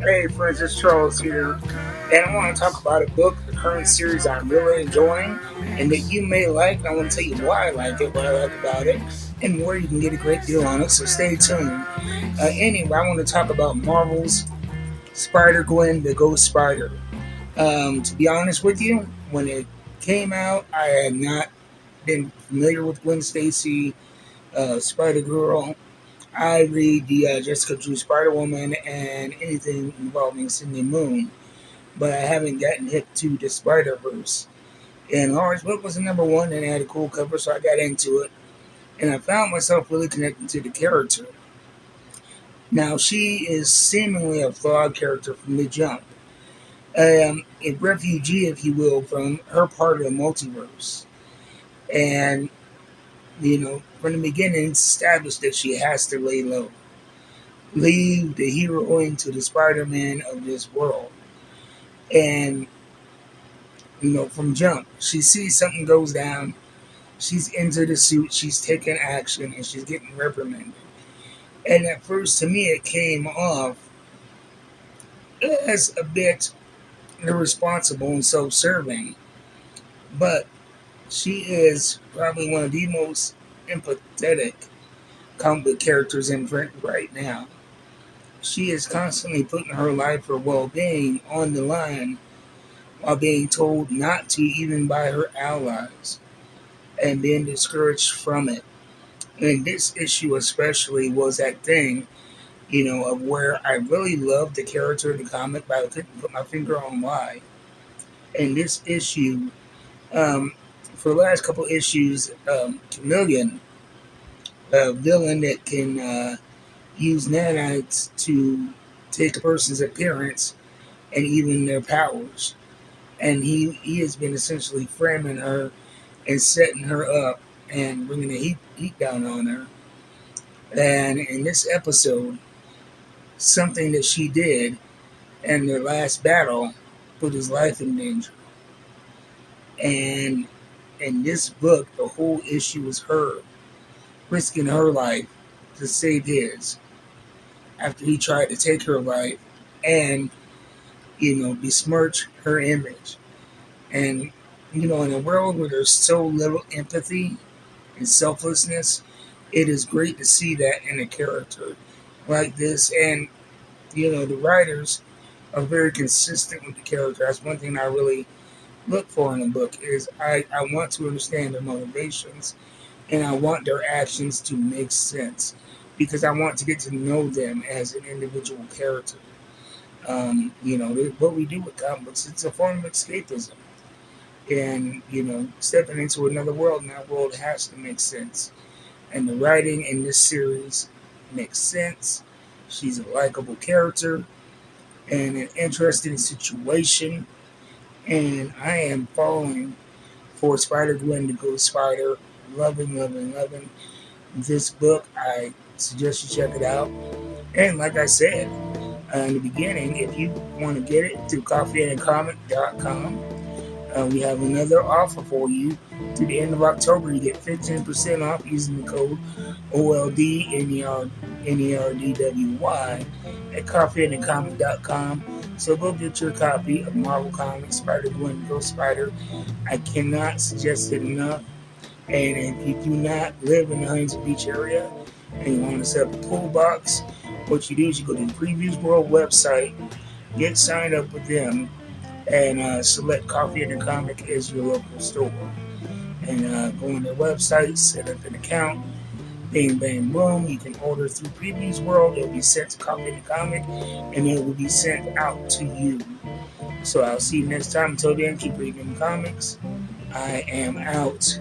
Hey friends, it's Charles here, and I want to talk about a book, the current series I'm really enjoying, and that you may like. And I want to tell you why I like it, what I like about it, and where you can get a great deal on it. So stay tuned. Anyway, I want to talk about Marvel's Spider Gwen, the Ghost Spider. To be honest with you, when it came out, I had not been familiar with Gwen Stacy, Spider Girl. I read the Jessica Drew Spider Woman and anything involving Cindy Moon, but I haven't gotten hit to the Spider Verse. And Lawrence book was the number one, and it had a cool cover, so I got into it, and I found myself really connected to the character. Now she is seemingly a flawed character from the jump, a refugee, if you will, from her part of the multiverse, and from the beginning, it's established that she has to lay low, leave the heroine to the Spider-Man of this world. And, from jump, she sees something goes down. She's into the suit. She's taking action and she's getting reprimanded. And at first, to me, it came off as a bit irresponsible and self serving. But she is probably one of the most empathetic comic book characters in print right now. She is constantly putting her life, her well being on the line while being told not to, even by her allies, and being discouraged from it. And this issue, especially, was that thing, of where I really loved the character of the comic, but I couldn't put my finger on why. And this issue, um, for the last couple issues, Chameleon, a villain that can use nanites to take a person's appearance and even their powers. And he has been essentially framing her and setting her up and bringing the heat down on her. And in this episode, something that she did in their last battle put his life in danger. And in this book, the whole issue is her risking her life to save his after he tried to take her life and, besmirch her image. And, in a world where there's so little empathy and selflessness, it is great to see that in a character like this. And, the writers are very consistent with the character. That's one thing I really look for in a book is I want to understand their motivations and I want their actions to make sense because I want to get to know them as an individual character. What we do with comic books, it's a form of escapism. And, stepping into another world, and that world has to make sense. And the writing in this series makes sense. She's a likable character and an interesting situation. And I am following for Spider Gwen to Ghost Spider. Loving, loving, loving this book. I suggest you check it out. And like I said in the beginning, if you want to get it through coffeeandcomic.com, we have another offer for you. Through the end of October, you get 15% off using the code OLDNERDWY at coffeeandcomic.com. So go get your copy of Marvel Comics Spider Gwen Ghost Spider. I cannot suggest it enough. And if you do not live in the Huntington Beach area and you want to set up a pool box, what you do is you go to the Previews World website, get signed up with them, and select Coffee and the Comic as your local store. And go on their website, set up an account, bang, bang, boom. You can order through Previews World. It will be sent to Coffee and the Comic, and it will be sent out to you. So I'll see you next time. Until then, keep reading comics. I am out.